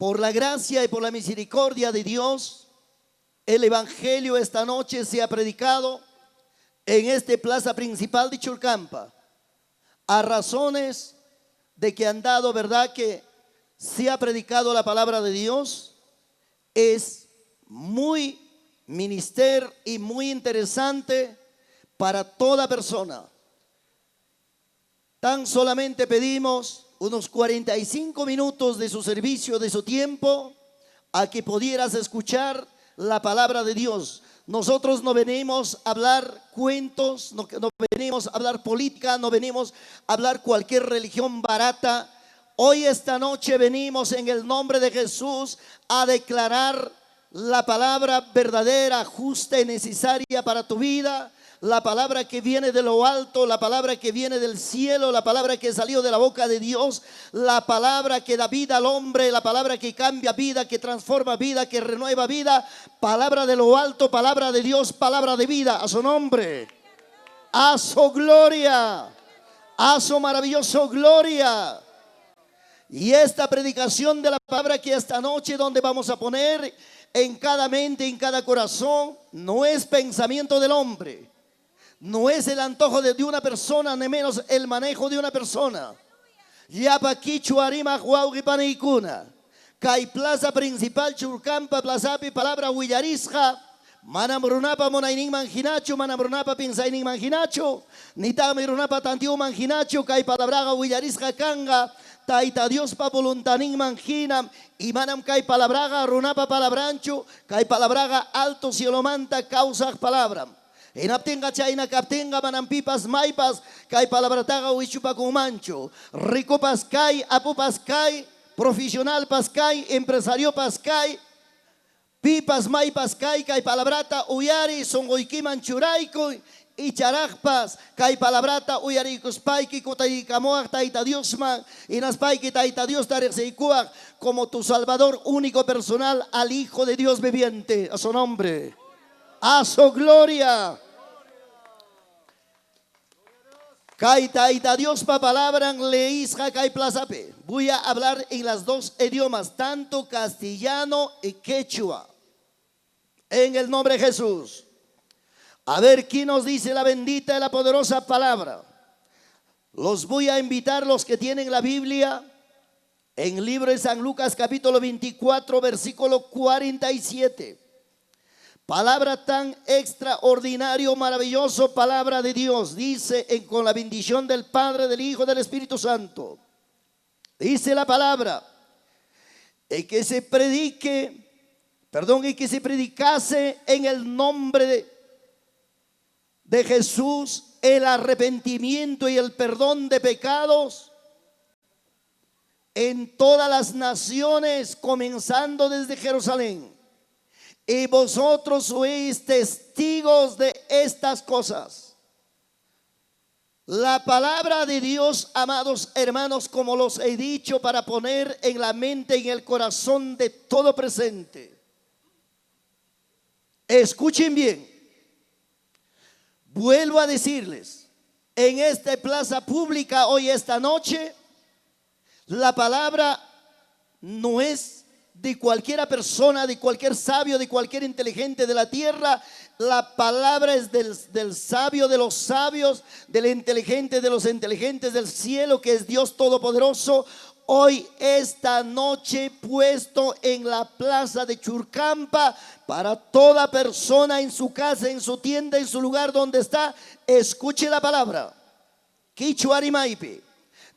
Por la gracia y por la misericordia de Dios, el Evangelio esta noche se ha predicado en esta plaza principal de Churcampa, a razones de que han dado, ¿verdad?, que se ha predicado la palabra de Dios. Es muy minister y muy interesante para toda persona. Tan solamente pedimos unos 45 minutos de su servicio, de su tiempo, a que pudieras escuchar la palabra de Dios. Nosotros no venimos a hablar cuentos, no venimos a hablar política, no venimos a hablar cualquier religión barata. Hoy esta noche venimos en el nombre de Jesús a declarar la palabra verdadera, justa y necesaria para tu vida. La palabra que viene de lo alto, la palabra que viene del cielo, la palabra que salió de la boca de Dios, la palabra que da vida al hombre, la palabra que cambia vida, que transforma vida, que renueva vida. Palabra de lo alto, palabra de Dios, palabra de vida. A su nombre, a su gloria, a su maravilloso gloria. Y esta predicación de la palabra que esta noche donde vamos a poner en cada mente, en cada corazón, no es pensamiento del hombre. No es el antojo de una persona, ni menos el manejo de una persona. Kai plaza principal Churcampa, plazapi palabra huillarisja. Manamrunapa monaining manjinacho, manamrunapa pinsaining manjinacho. Nitamirunapa tantiu manjinacho, kai palabraga huillarisja kanga. Taita Dios pa voluntaning manjinam. Y manam kai palabraga runapa palabrancho, kai palabraga alto cielo manta causa palabra. Enaptenga chaina captenga manampipas maipas kai palabrataga huichupa kumancho. Rico pascay, apu pascay, profesional pascay, empresario pascay. Pipas maipas kai kai palabrata uyari songoikiman churaico y charajpas kai palabrata uyaricos paiki kotayikamoa taita Diosman y nas paiki taita Dios tareseikuak como tu Salvador único personal al Hijo de Dios viviente. A su nombre, a su gloria. Kai taita Dios pa palabran leisja kai plazape. Voy a hablar en las dos idiomas, tanto castellano y quechua. En el nombre de Jesús. A ver quién nos dice la bendita y la poderosa palabra. Los voy a invitar, los que tienen la Biblia, en el libro de San Lucas capítulo 24 versículo 47. Palabra tan extraordinario, maravilloso, palabra de Dios. Dice con la bendición del Padre, del Hijo, del Espíritu Santo. Dice la palabra, y que se predicase en el nombre de Jesús el arrepentimiento y el perdón de pecados en todas las naciones, comenzando desde Jerusalén. Y vosotros sois testigos de estas cosas. La palabra de Dios, amados hermanos, como los he dicho, para poner en la mente y en el corazón de todo presente. Escuchen bien. Vuelvo a decirles, en esta plaza pública hoy esta noche, la palabra no es de cualquier persona, de cualquier sabio, de cualquier inteligente de la tierra. La palabra es del sabio de los sabios, del inteligente de los inteligentes del cielo, que es Dios Todopoderoso. Hoy, esta noche, puesto en la plaza de Churcampa, para toda persona en su casa, en su tienda, en su lugar donde está, escuche la palabra. Kichuari maipi.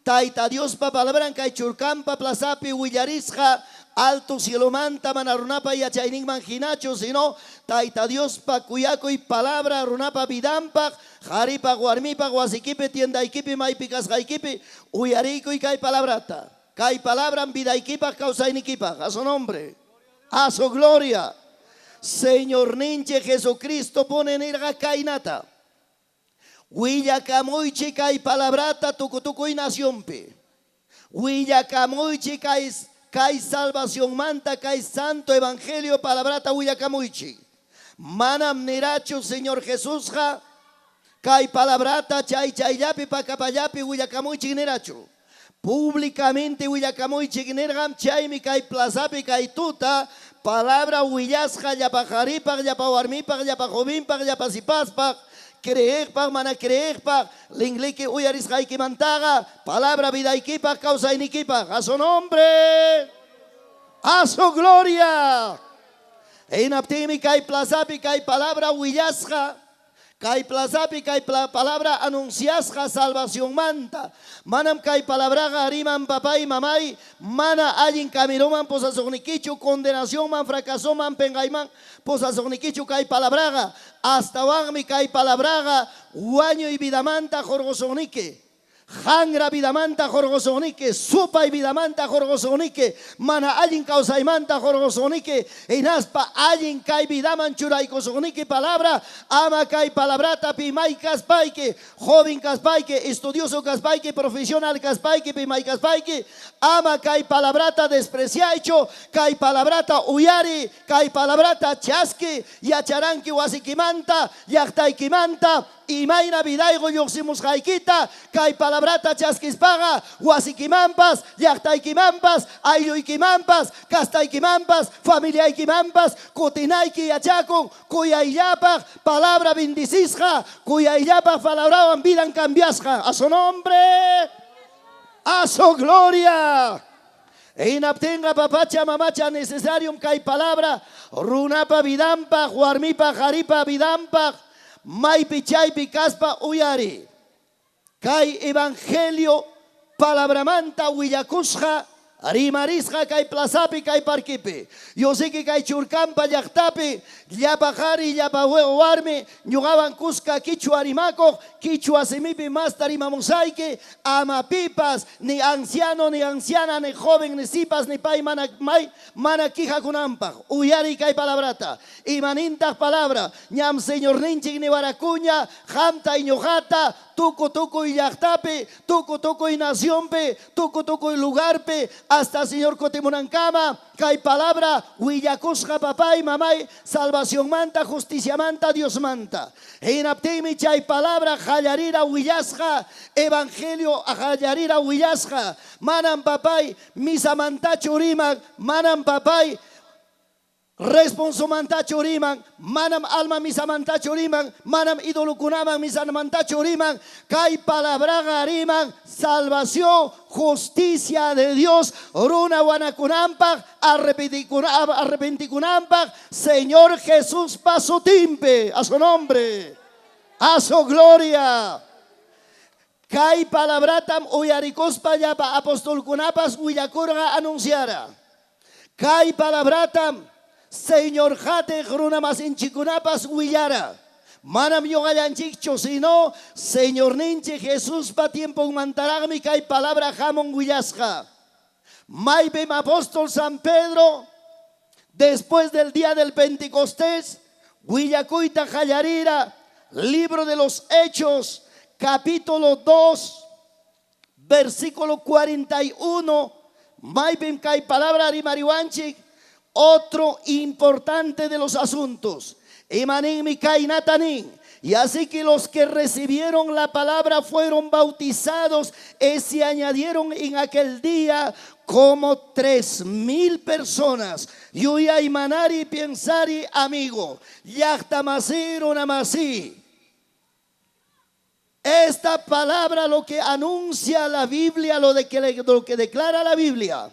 Taita Dios pa palabra en Churcampa, plazapi, huillarisja, alto cielo manta, manarunapa y achaining manjinacho, sino taita Dios pa cuyaco y palabra, runapa vidampa, jaripa, guarmipa, guasiquipe, tienda iquipe, maipikas jaiquipe, uyarico y kai palabrata. Kai palabra vida iquipa, causa iniquipa. A su nombre, a su gloria. Señor ninche Jesucristo pone en irga kainata. Huilla camuichi kai palabrata tucutucu y naciónpe. Huilla camuichi kai salvación manta, kai santo evangelio palabrata huilla camuichi. Manam niracho Señor Jesús ja. Kai palabrata chay chayapi pa capayapi huilla camuichi niracho. públicamente Huillacamoy Chignergam Chaimi Kai Plazapi Kai Tuta, palabra Huillasja, Yapajaripa, Yapawarmipa, Yapajobimpa, Yapasipaspa, creerpa, mana creerpa, Linglique Uyarisjaiki Mantaga, palabra Vidaikipa, causa iniquipa, a su nombre, a su gloria. En Aptimi Kai Plazapi Kai palabra Huillasja. Kai plazapi kai palabra anunciasja salvación manta. Manam kai palabra ariman papay mamay. Mana allin camiroman posasogniquichu condenación man fracasó man pengaiman posasogniquichu kai palabraga. Hasta wangmi kai palabraga guaño y vidamanta jorgosonique. Jangra vidamanta jorgosonique, supa y vidamanta jorgosonique, mana allin causaimanta jorgosonique, enaspa allin kai vidaman churaicosonique palabra, ama kai palabrata pimai caspaike, joven caspaike, estudioso caspaike, profesional caspaike, pimai caspaike, ama kai palabrata despreciaicho, kai palabrata uyari, kai palabrata chasque, yacharanki wasikimanta, yachtaikimanta, y maina vidaigo yoximus jaikita, kai palabrata chasquispaga, huasiquimampas, yachtaikimampas, ayuikimampas, castaikimampas, familiaikimampas, cotinaiki yachaco, cuya illapag, palabra bendicisja, cuya illapag palabraban vidan cambiasja, a su nombre, a su gloria. Inaptenga papacha mamacha necesarium kai palabra, runapa vidampa, juarmipa jaripa vidampa, Maipi chaipi caspa uyari. Kai evangelio palabramanta huillakusja. Rimarisja kai plazapi kai parquipe. Yo sé que kai churcampa yachtapi. Yapajari yapahuarme. Ñugaban cusca quichua arimaco. Quichua semipi más tarimamusaike. Amapipas. Ni anciano ni anciana ni joven ni sipas ni pai mana quija kunampa. Uyari kai palabrata. Y manintas palabra. Ñam señor ninchig ni baracuña. Jamta y ñojata. Tuco y yachtape. Tuco y naciónpe. Tuco y lugarpe. Hasta señor Cotimunancama, kai palabra, huillacusja papá y mamay, salvación manta, justicia manta, Dios manta. En aptemi chay palabra, hallarira huillasja, evangelio hallarira huillasja, manam papay, misa manta churiman, manam papay, responso manta churiman, manam alma misa manta churiman, manam ídolo kunaman misa manta churiman, kai palabra gariman, salvación, justicia de Dios, runa guanacunampag, arrepenticunampag, Señor Jesús paso timpe, a su nombre, a su gloria. Kai palabratam uyaricospa yapa apostol kunapas uyacurga anunciara. Kai palabratam Señor jate gruna mas inchikunapas huyara. Manam yogayanchicho, sino Señor ninche Jesús pa tiempo mantaragmi kai palabra jamon huyasja. Maibem apóstol San Pedro, después del día del Pentecostés, huillacuita hallarira, libro de los Hechos, capítulo 2, versículo 41, Maibem kai palabra rimariwanchik. Otro importante de los asuntos. Y así que los que recibieron la palabra fueron bautizados y se añadieron en aquel día como 3,000 personas. Yo ya imanari pensari amigo. Yachtamasir namasi. Esta palabra lo que anuncia la Biblia, lo que declara la Biblia.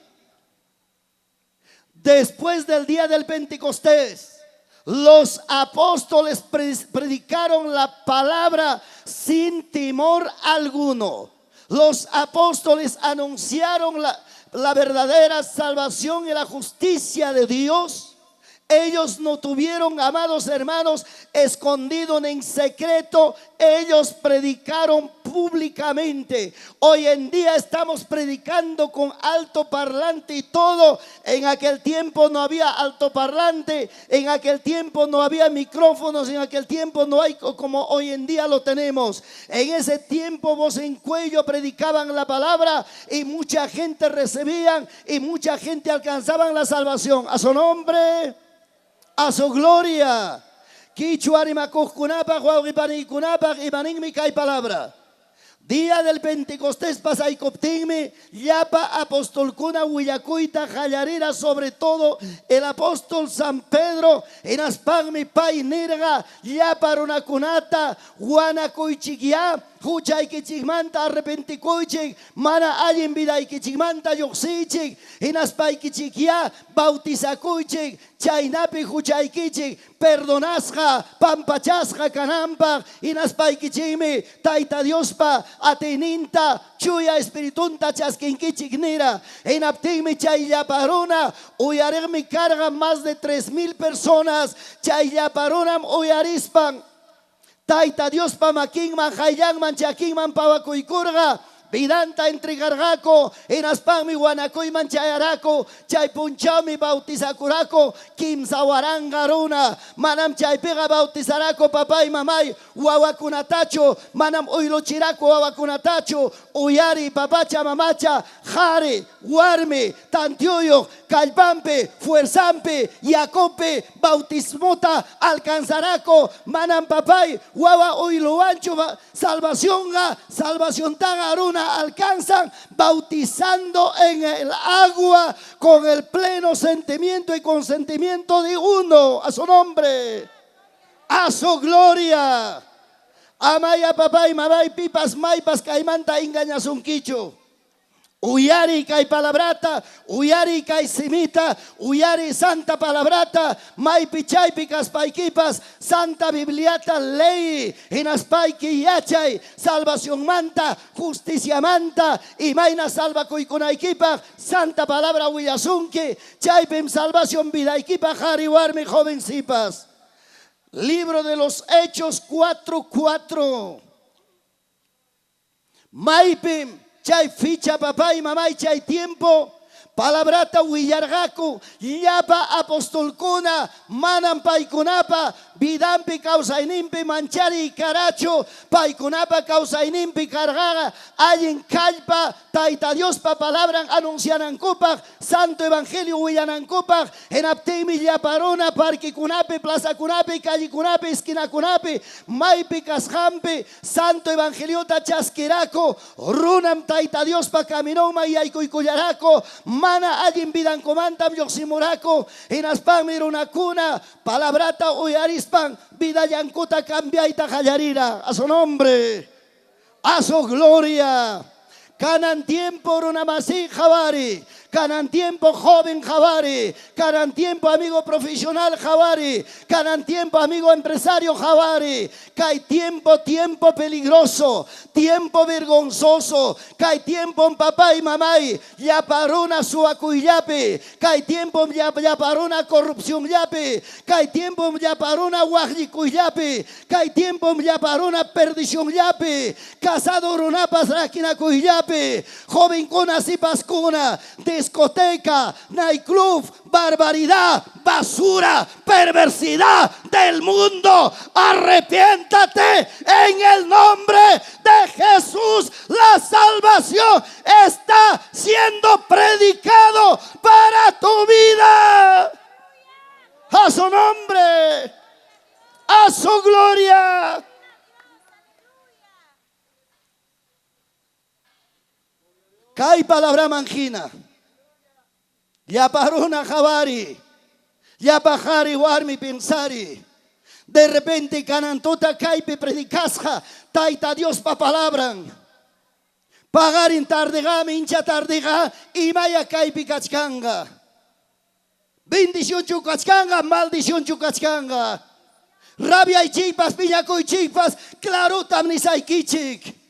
Después del día del Pentecostés, los apóstoles predicaron la palabra sin temor alguno. Los apóstoles anunciaron la verdadera salvación y la justicia de Dios. Ellos no tuvieron, amados hermanos, escondido en secreto. Ellos predicaron públicamente. Hoy en día estamos predicando con altoparlante y todo. En aquel tiempo no había altoparlante. En aquel tiempo no había micrófonos. En aquel tiempo no hay como hoy en día lo tenemos. En ese tiempo voz en cuello predicaban la palabra y mucha gente recibían y mucha gente alcanzaban la salvación. A su nombre, a su gloria. Día del Pentecostés pasaicoptigme, yapa apostolcuna huillacuita jallarira, sobre todo el apóstol San Pedro, en aspagmi pai nirga, yapa runacunata, guanacuichiquia, huchaykichigmanta arrepentikuichig, mana allen vidaykichigmanta yoxichig, en aspaikichiquia, bautizacuichig, chaynapi huchaykichig, perdonasja, pampachasja canampa, en aspaikichigme, taita Diospa, ateninta, chuya espiritunta chasquinquichignira, en aptigmi chayllaparuna, uyaregmi carga más de 3,000 personas, chayllaparunam uyarispan, taita Diospa maquinman, hayangman, chaquinman, pavacuicurga, vidanta entregargaco, en aspagmi guanacoyman chayaraco, chaypunchami bautizacuraco, kimsawarangaruna, manam chaypega bautizaraco, papá y mamay, huawacunatacho, manam uilochiraco, huawacunatacho, uyari, papacha, mamacha, jare, guarme, tantioyo, calpampe, fuerzampe, yacope, bautismota, alcanzaraco, manam papay, huawa uiloancho, salvación tagaruna, alcanzan bautizando en el agua con el pleno sentimiento y consentimiento de uno, a su nombre, a su gloria. Amaya papá y mamay pipas maipas caimanta engañas un quicho. Uyari kai palabrata, uyari kai simita, uyari santa palabrata, mai pichay picas paiquipas, santa bibliata ley, en aspaiki yachay, salvación manta, justicia manta, y maina salva cuiconaiquipa, santa palabra huyasunque, chaypem salvación vidaiquipa, jariwarme jovencipas. Libro de los Hechos 4:4. Maipem, chay ficha papá y mamá y chay tiempo, palabrata huillargaku, yapa apostolcuna, manam paikunapa, vidampi causainimpi manchari y caracho, paikunapa causainimpi cargaga, allen calpa, taita Dios pa palabran anuncianan copac, santo evangelio huillanan copac, en aptemi yaparona, parque cunape, plaza cunape, calle cunape, esquina cunape, maipi casjampe, santo evangelio tachasqueraco, runam taita Dios pa caminoma y aycuicuyaraco, mana allen vidan comantam yoximuraco, en aspamir una cuna, palabrata uyarispan, vida yancuta cambia y tajallarira, a su nombre, a su gloria. Canan tiempo runamasi javari, canan tiempo joven javari, canan tiempo amigo profesional javari, canan tiempo amigo empresario javari, cae tiempo peligroso, tiempo vergonzoso, cae tiempo en papá y mamá, ya paruna su acuyape, cae tiempo ya paruna corrupción yape, cae tiempo ya paruna guajicuyape, cae tiempo ya paruna perdición yape, casado runapas raquina cuyape, joven con así pascuna, discoteca, nightclub, barbaridad, basura, perversidad del mundo. Arrepiéntate en el nombre de Jesús. La salvación está siendo predicado para tu vida. A su nombre, a su gloria. Kai palabra manjina, ya paruna javari, ya pajari warmi pensari. De repente canantota caipe predicasja, taita Dios pa palabran. Pagar in tardega, mincha tardega, y maya caipi cachcanga. Bendición chucachcanga, maldición chucachcanga. Rabia y chipas, piñaco y chipas, claro tamnisay kichik.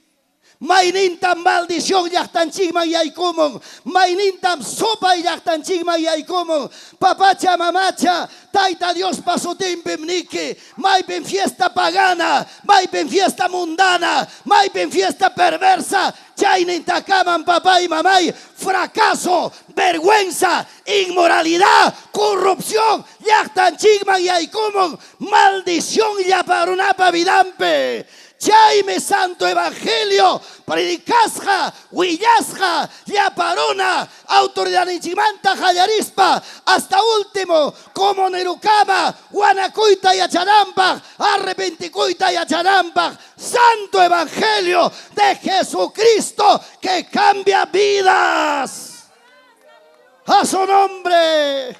Mainintam maldición yachtan chigma yaykumon, mainintam sopa yachtan chigma yaykumon, papacha mamacha, taita Dios pasotimpem nike, maipen fiesta pagana, maipen fiesta mundana, maipen fiesta perversa, chainin takaman papá y mamay, fracaso, vergüenza, inmoralidad, corrupción, yachtan chigma yaykumon, maldición yaparunapa vidampe. Chaime santo evangelio, predicasja, huillasja, yaparona, autoridad nichimanta, jayarispa, hasta último, como Nerucama, Guanacuita y Acharamba, arrepenticuita y Acharamba, santo evangelio de Jesucristo que cambia vidas. A su nombre,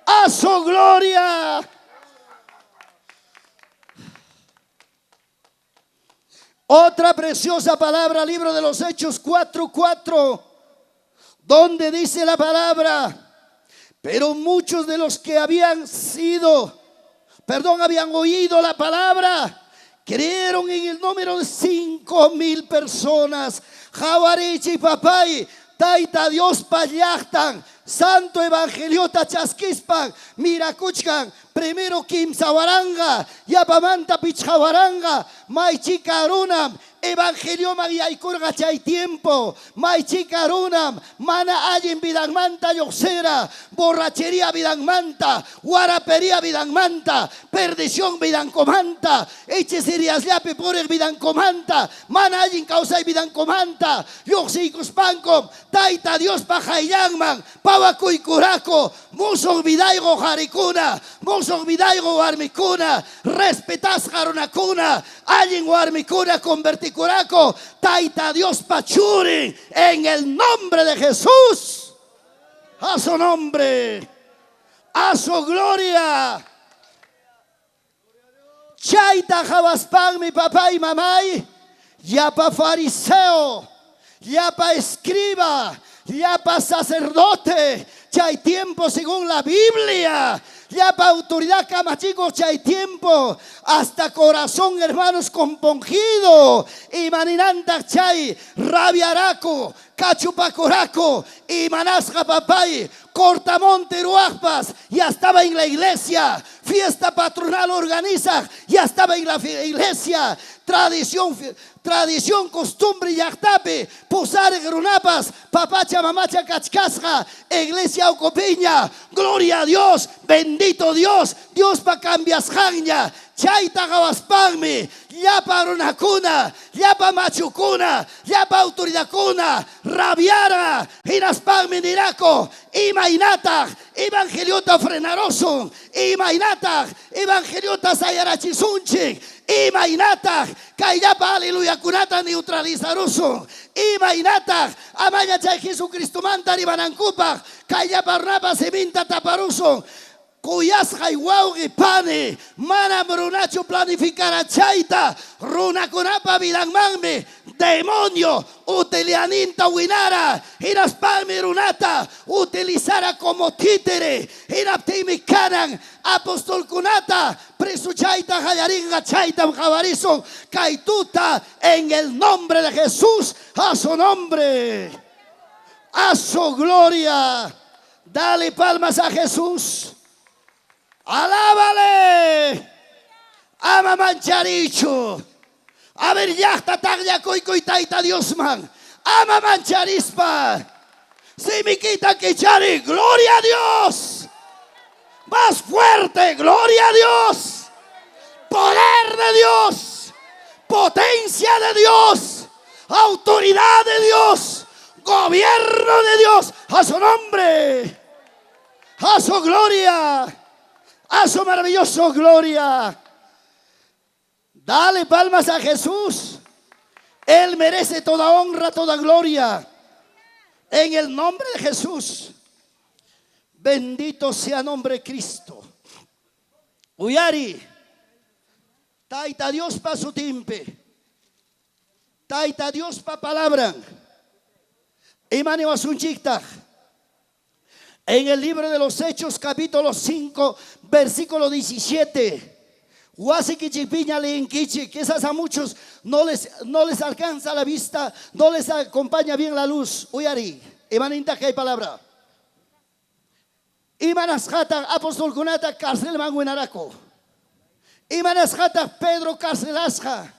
a su gloria. Otra preciosa palabra, libro de los Hechos 4:4, donde dice la palabra: pero muchos de los que habían oído la palabra, creyeron en el número de 5,000 personas. Javarichi papay, taita Dios payachtan, santo evangelio tachasquispan, miracuchkan, primero Kim Sawaranga, Yapamanta Pichawaranga, Maichikarunam, Evangelio Magiaikurga chay tiempo, Maichikarunam, Mana Ayin Vidangmanta Yoxera, borrachería Vidangmanta, Guarapería Vidangmanta, perdición Vidancomanta, hechecerías Yape por el Vidancomanta, Mana Ayin Causa Vidancomanta, Yoxicus Pancom, Taita Dios Pajayangman, Pawakuy Curaco, Musog Vidaigo Haricuna, Musog Vidaigo Armicuna, respetas Jarunacuna, Ayin Armicuna converticuraco, Taita Dios Pachuri, en el nombre de Jesús, a su nombre, a su gloria. Chaita Javaspan, mi papá y mamá, ya pa fariseo, ya pa escriba, ya pa sacerdote, ya hay tiempo según la Biblia, ya pa autoridad camachicos, ya hay tiempo, hasta corazón hermanos compungido, y maninanta chay, rabiaraco, cachupacoraco, y manasja papay, cortamonte ruajpas, ya estaba en la iglesia, fiesta patronal organiza, ya estaba en la iglesia, tradición, costumbre y yachtape, posar grunapas, papacha, mamacha, cachcasja, iglesia ocopiña, gloria a Dios, bendito Dios, Dios pa cambias jaña, chaita gawaspagme, ya pa runacuna, ya pa machucuna, ya pa autoridadcuna, rabiara, inaspagme niraco, imainata, evangeliota frenaroso, imainata, evangeliota sayarachisunchik, imainata, kayapa aleluya kunata neutralizaruso, imainata, amaya chay Jesucristo manta ribanancupa, kayapa rapa seminta taparuso, cuyas jaiwaugi pane, mana brunacho planificara chaita, runa kunapa vidangmangme, demonio, utilianinta winara, inaspame runata, utilizara como títere, inaptimicanan, apostol kunata, presuchaita jayaringa chaita jabarizo, kaituta, en el nombre de Jesús, a su nombre, a su gloria. Dale palmas a Jesús. Alábale, ama mancharicho, a ver ya está taglia coico y taita Dios man, ama mancharispa, si me quita que chari, gloria a Dios, más fuerte, gloria a Dios, poder de Dios, potencia de Dios, autoridad de Dios, gobierno de Dios, a su nombre, a su gloria. A su maravilloso gloria. Dale palmas a Jesús. Él merece toda honra, toda gloria. En el nombre de Jesús. Bendito sea nombre de Cristo. Uyari. Taita Dios pa su timpe. Taita Dios pa palabra. Imani wasunchikta. En el libro de los Hechos, capítulo 5, versículo 17. Quizás a muchos no les alcanza la vista, no les acompaña bien la luz. Uyari, imaninta que hay palabra. Imanasjata apóstol kunata cárcel manguinaraco. Imanasjata Pedro carcelasja.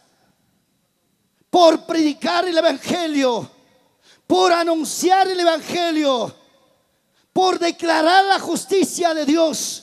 Por predicar el evangelio, por anunciar el evangelio, por declarar la justicia de Dios.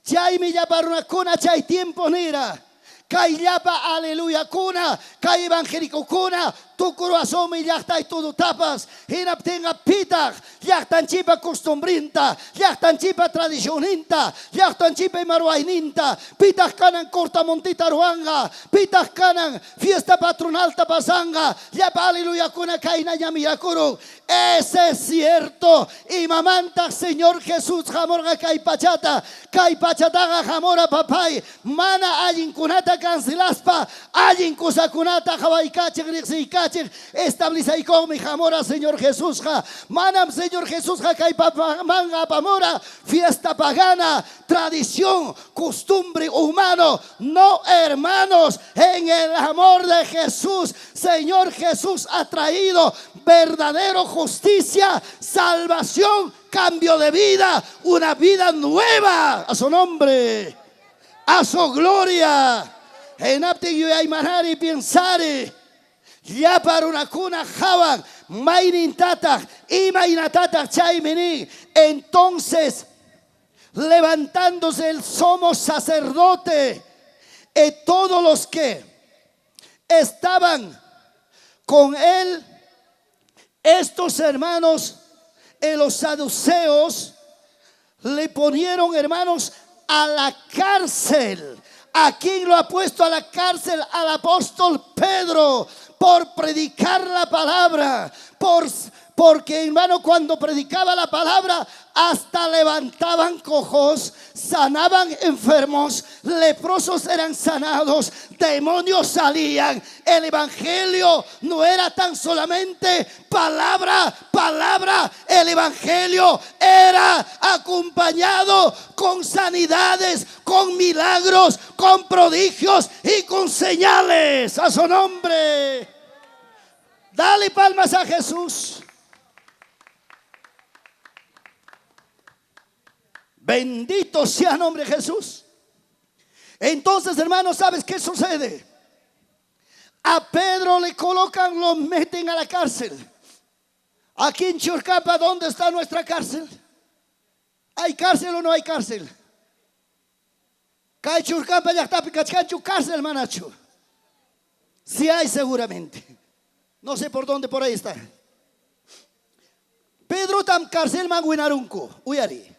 Chay me llamaron a cona chay tiempo nera. Kay llapa aleluya kuna, kay evangélico kuna, tu corazón me llakta y todo tapas, hinaptenga pitag, llaktan chipa costumbrinta, llaktan chipa tradicioninta, llaktan chipa maruaininta, pitag kanan corta montita ruanga, pitag kanan fiesta patronal tapasanga, llapa aleluya kuna kay na yamiyakuru. Ese es cierto, y mamanta Señor Jesús, jamorga kay pachataga jamora papay, mana ayin kunata cancelaspa, ayin kusakunata jawaikachik rixikachik, estabilizai con mi jamora Señor Jesús, manam Señor Jesús, kay manga pamora, fiesta pagana, tradición, costumbre humano, no hermanos, en el amor de Jesús, Señor Jesús ha traído verdadero justicia, salvación, cambio de vida, una vida nueva a su nombre, a su gloria. En apte yo hay manari pensare, ya para una cuna jaban, mainin tata, y mainatata chaimeni. Entonces, levantándose el sumo sacerdote y todos los que estaban con él, estos hermanos, los saduceos, le ponieron, hermanos, a la cárcel. ¿A quién lo ha puesto a la cárcel? Al apóstol Pedro, por predicar la palabra, porque hermano, cuando predicaba la palabra, hasta levantaban cojos, sanaban enfermos, leprosos eran sanados, demonios salían. El evangelio no era tan solamente palabra, el evangelio era acompañado con sanidades, con milagros, con prodigios y con señales. A su nombre. Dale palmas a Jesús. Bendito sea el nombre de Jesús. Entonces, hermanos, ¿sabes qué sucede? A Pedro le colocan, lo meten a la cárcel. Aquí en Churcapa, ¿dónde está nuestra cárcel? ¿Hay cárcel o no hay cárcel? ¿Hay Churcapa ya está picachcancho cárcel, manacho? Sí hay seguramente. No sé por dónde, por ahí está. Pedro tam cárcel manguinarunco, uyari.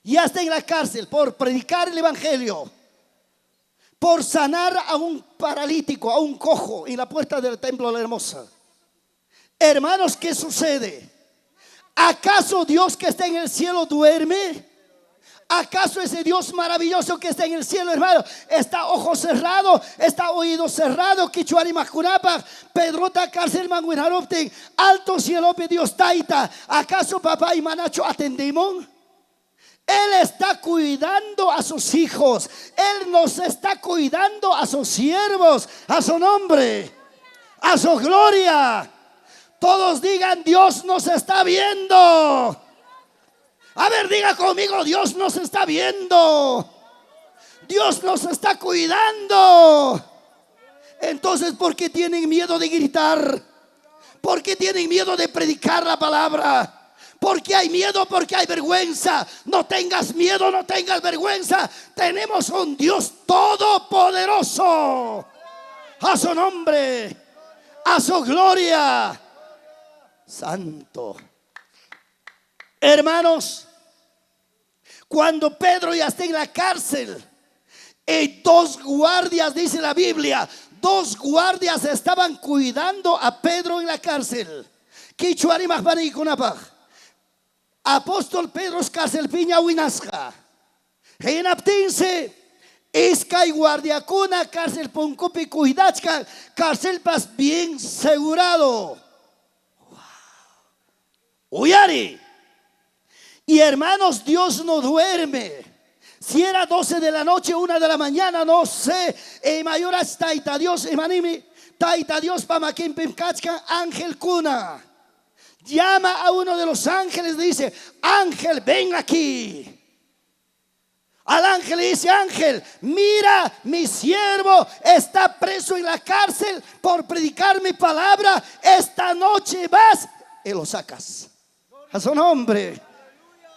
Ya está en la cárcel por predicar el evangelio, por sanar a un paralítico, a un cojo en la puerta del templo de la hermosa. Hermanos, ¿qué sucede? ¿Acaso Dios que está en el cielo duerme? ¿Acaso ese Dios maravilloso que está en el cielo, hermano, está ojo cerrado, está oído cerrado? Kichuari Majunapa, Pedrota cárcel manguinaropte, alto cielo Dios taita. ¿Acaso papá y manacho atendemos? Él está cuidando a sus hijos. Él nos está cuidando a sus siervos. A su nombre, a su gloria. Todos digan: Dios nos está viendo. A ver, diga conmigo: Dios nos está viendo. Dios nos está cuidando. Entonces, ¿por qué tienen miedo de gritar? ¿Por qué tienen miedo de predicar la palabra? Porque hay miedo, porque hay vergüenza. No tengas miedo, no tengas vergüenza. Tenemos un Dios todopoderoso. A su nombre, a su gloria. Santo. Hermanos, cuando Pedro ya está en la cárcel, y dos guardias, dice la Biblia, dos guardias estaban cuidando a Pedro en la cárcel. Apóstol Pedro es cárcel piña winasja. En aptinse Iskay guardiacuna cárcel puncupi cuidachka, cárcel pas bien asegurado. Uyari. Y hermanos, Dios no duerme. Si era 12 de la noche, 1 de la mañana, no sé. Mayor hasta taita Dios, emanimi, taita Dios pamaquim pimkachka, ángel cuna. Llama a uno de los ángeles, dice: ángel, ven aquí. Al ángel le dice: ángel, mira, mi siervo está preso en la cárcel por predicar mi palabra. Esta noche vas y lo sacas. A su nombre,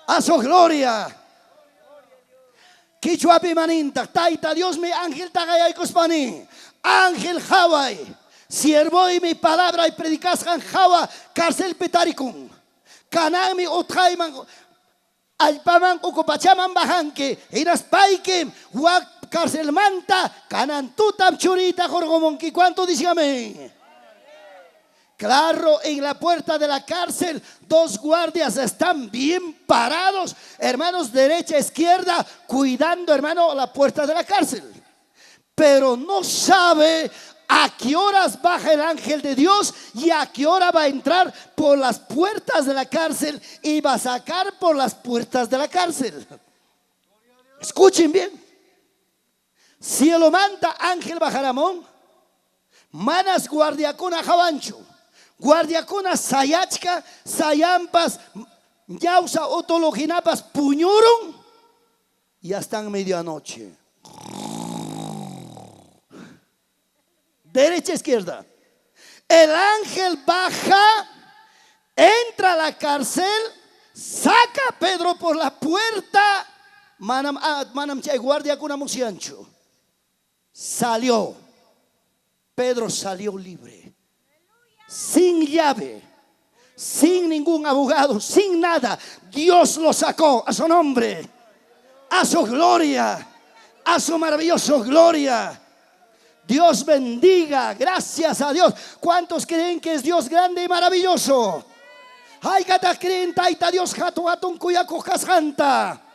a su gloria. Kichuapi maninta, taita Dios mi ángel tagay kuspani. Ángel Hawai, siervo y mi palabra y predicas han Hawa, cárcel petaricum. Kanami otraiman, alpaman ocupachaman bajanque, iras paikem, wak cárcel manta, canan tutam churita jorgomonki. ¿Cuánto dice amén? Claro, en la puerta de la cárcel, dos guardias están bien parados, hermanos, derecha, izquierda, cuidando, hermano, la puerta de la cárcel. Pero no sabe a qué horas baja el ángel de Dios y a qué hora va a entrar por las puertas de la cárcel y va a sacar por las puertas de la cárcel. Escuchen bien. Cielo manta, ángel bajaramón, manas guardiacona javancho. Guardiacona sayachka, sayampas, yausa otologinapas puñuron y ya están medianoche. Derecha, izquierda. El ángel baja, entra a la cárcel, saca a Pedro por la puerta. Manam chay guardiacona musiancho. Salió. Pedro salió libre. Sin llave, sin ningún abogado, sin nada. Dios lo sacó a su nombre, a su gloria, a su maravillosa gloria. Dios bendiga, gracias a Dios. ¿Cuántos creen que es Dios grande y maravilloso? Ay, gata creen, taita Dios jato atun cuya cojas janta.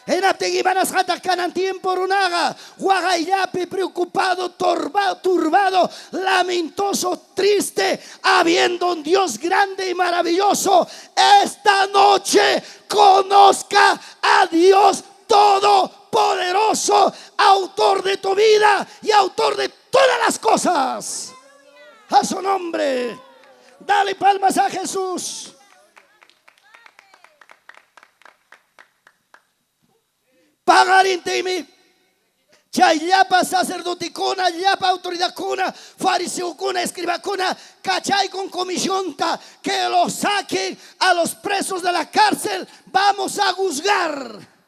Enaptegui manas jata canan tiempo runaga. Guagayapi preocupado, turbado, lamentoso, triste, habiendo un Dios grande y maravilloso. Esta noche conozca a Dios Todopoderoso, autor de tu vida y autor de todas las cosas. A su nombre, dale palmas a Jesús. Pagar intimi, chayapa sacerdote cuna, yapa autoridad cuna, fariseo cuna, escriba cuna, cachay con comisión que lo saquen a los presos de la cárcel. Vamos a juzgar.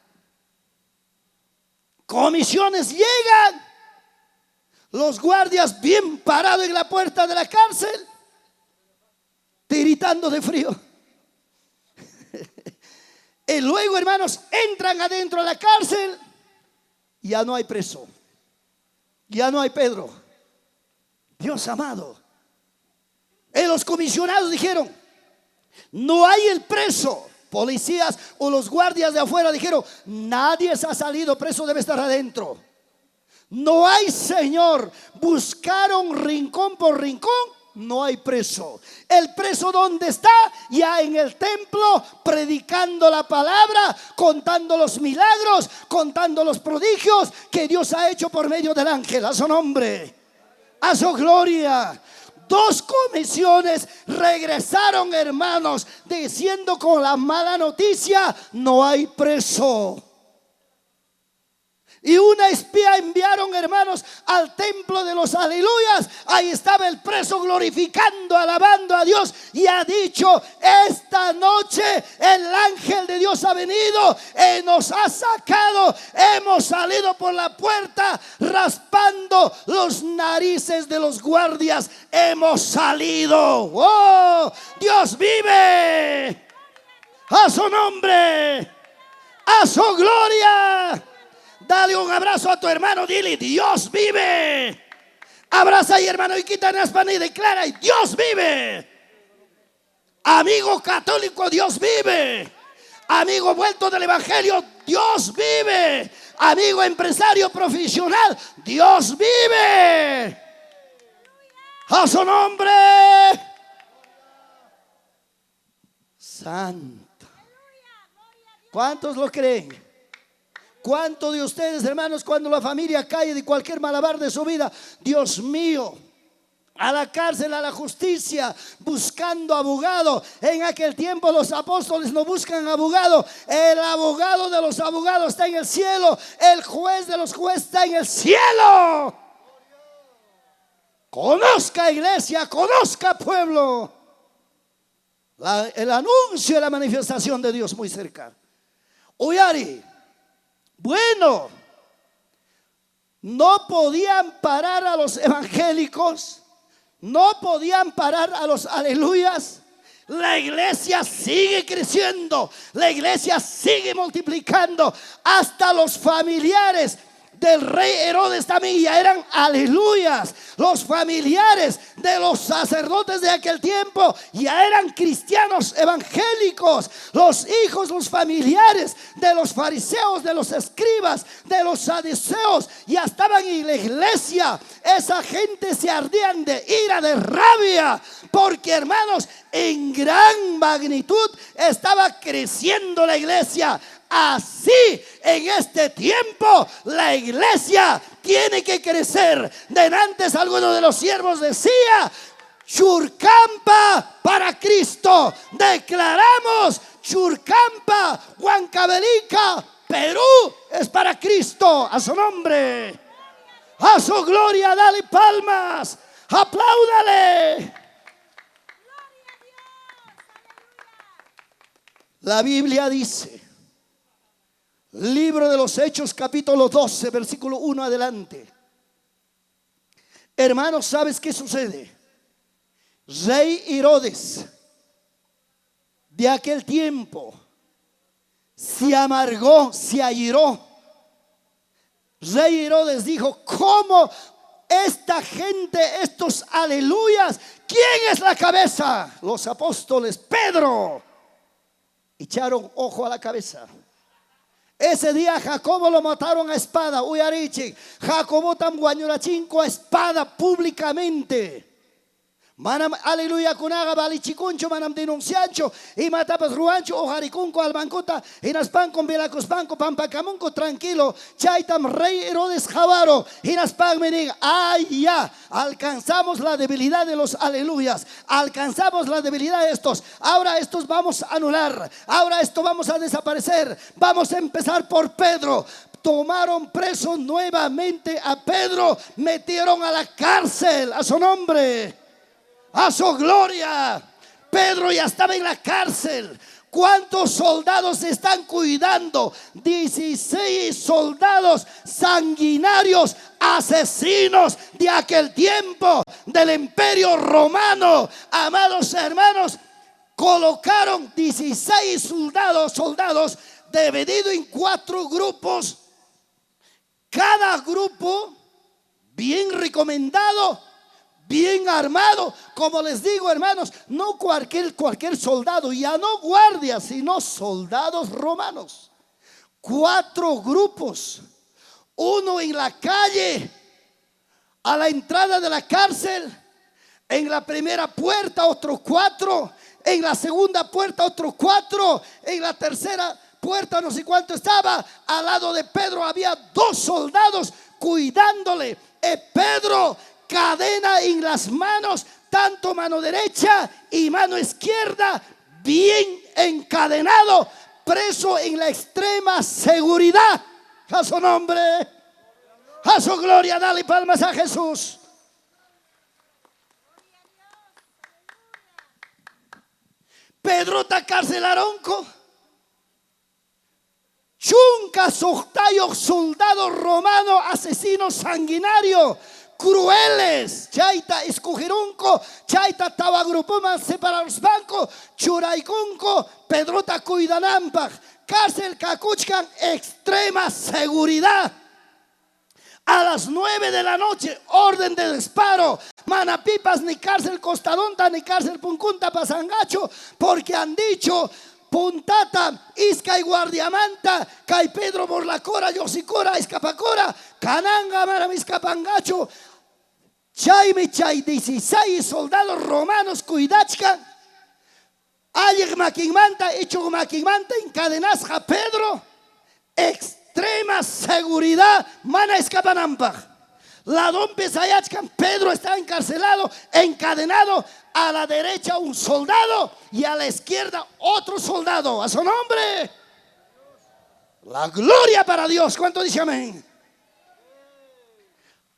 Comisiones llegan, los guardias bien parados en la puerta de la cárcel, tiritando de frío. Y luego, hermanos, entran adentro de la cárcel. Ya no hay preso, ya no hay Pedro. Dios amado. Y los comisionados dijeron: no hay el preso. Policías o los guardias de afuera dijeron: nadie se ha salido preso, debe estar adentro. No hay, Señor. Buscaron rincón por rincón. No hay preso. El preso, ¿dónde está? Ya en el templo, predicando la palabra, contando los milagros, contando los prodigios que Dios ha hecho por medio del ángel. A su nombre, a su gloria. Dos comisiones regresaron, hermanos, diciendo con la mala noticia: no hay preso. Y una espía enviaron, hermanos, al templo de los aleluyas. Ahí estaba el preso glorificando, alabando a Dios, y ha dicho: esta noche el ángel de Dios ha venido y nos ha sacado. Hemos salido por la puerta raspando los narices de los guardias. Hemos salido. ¡Oh! Dios vive. A su nombre, a su gloria. Dale un abrazo a tu hermano, dile: Dios vive. Abraza ahí, hermano, y quita las manos y declara: Dios vive. Amigo católico, Dios vive. Amigo vuelto del evangelio, Dios vive. Amigo empresario profesional, Dios vive. A su nombre. Santo. ¿Cuántos lo creen? ¿Cuántos de ustedes, hermanos, cuando la familia cae de cualquier malabar de su vida, Dios mío, a la cárcel, a la justicia, buscando abogado? En aquel tiempo los apóstoles no buscan abogado. El abogado de los abogados está en el cielo. El juez de los jueces está en el cielo. Conozca, iglesia, conozca, pueblo. El anuncio de la manifestación de Dios muy cerca. Uyari, Bueno, no podían parar a los evangélicos, no podían parar a los aleluyas. La iglesia sigue creciendo, la iglesia sigue multiplicando. Hasta los familiares del rey Herodes también ya eran aleluyas. Los familiares de los sacerdotes de aquel tiempo ya eran cristianos evangélicos. Los hijos, los familiares de los fariseos, de los escribas, de los saduceos ya estaban en la iglesia. Esa gente se ardían de ira, de rabia, porque, hermanos, en gran magnitud estaba creciendo la iglesia. Así en este tiempo la iglesia tiene que crecer. Denantes alguno de los siervos decía: Churcampa para Cristo. Declaramos: Churcampa, Huancavelica, Perú es para Cristo. A su nombre, a su gloria, dale palmas, apláudale. La Biblia dice, libro de los Hechos, capítulo 12, versículo 1 adelante. Hermanos, ¿sabes qué sucede? Rey Herodes de aquel tiempo se amargó, se airó. Rey Herodes dijo: ¿cómo esta gente, estos aleluyas? ¿Quién es la cabeza? Los apóstoles. Pedro. Echaron ojo a la cabeza. Ese día Jacobo lo mataron a espada. Uyarichi, Jacobo tamguañurachinco a espada públicamente. Manam aleluya kunaga balichikuncho manam denunciancho y matapas ruancho o jaricunco albancota y naspan con velacospanco pampacamunco tranquilo. Chaitam rey Herodes Javaro y naspan menig. Ay, ya alcanzamos la debilidad de los aleluyas, alcanzamos la debilidad de estos. Ahora estos vamos a anular, ahora esto vamos a desaparecer. Vamos a empezar por Pedro. Tomaron preso nuevamente a Pedro, metieron a la cárcel. A su nombre, a su gloria. Pedro ya estaba en la cárcel. ¿Cuántos soldados están cuidando? 16 soldados sanguinarios, asesinos de aquel tiempo del imperio romano. Amados hermanos, colocaron 16 soldados divididos en 4 grupos. Cada grupo bien recomendado, bien armado. Como les digo, hermanos, no cualquier soldado, ya no guardias, sino soldados romanos. 4 grupos, uno en la calle, a la entrada de la cárcel. En la primera puerta otros 4, en la segunda puerta otros 4, en la tercera puerta no sé cuánto estaba. Al lado de Pedro había 2 soldados cuidándole. Pedro, cadena en las manos, tanto mano derecha y mano izquierda, bien encadenado, preso en la extrema seguridad. A su nombre, a su gloria, dale palmas a Jesús. Pedro ta carcelaronco, chunca soctayo, soldado romano, asesino sanguinario, crueles. Chaita escogerunco, chaita tabagrupuman separar los bancos, churaicunco, Pedrota cuidanampa, cárcel cacuchcan, extrema seguridad. A las 9 de la noche, orden de disparo. Manapipas, ni cárcel costadonta, ni cárcel puncunta pasangacho, porque han dicho: puntata, isca y guardiamanta, cay Pedro morlacora, yosicora, escapacora, cananga, maramiscapangacho. Chay 16 soldados romanos cuidachcan. Ayer maquimanta, hecho maquimanta, encadenas a Pedro. Extrema seguridad, mana escapanampa. La don Pesayachcan, Pedro está encarcelado, encadenado. A la derecha un soldado y a la izquierda otro soldado. A su nombre, la gloria para Dios. ¿Cuánto dice amén?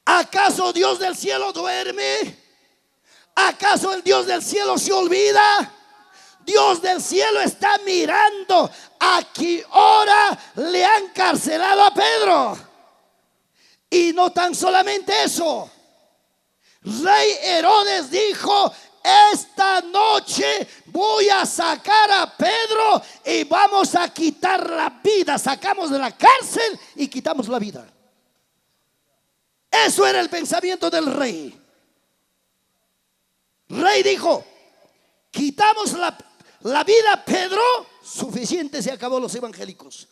¿Acaso Dios del cielo duerme? ¿Acaso el Dios del cielo se olvida? Dios del cielo está mirando a qué hora le han encarcelado a Pedro. Y no tan solamente eso. Rey Herodes dijo: esta noche voy a sacar a Pedro y vamos a quitar la vida. Sacamos de la cárcel y quitamos la vida. Eso era el pensamiento del rey. Rey dijo: quitamos la vida a Pedro, suficiente, se acabó los evangélicos.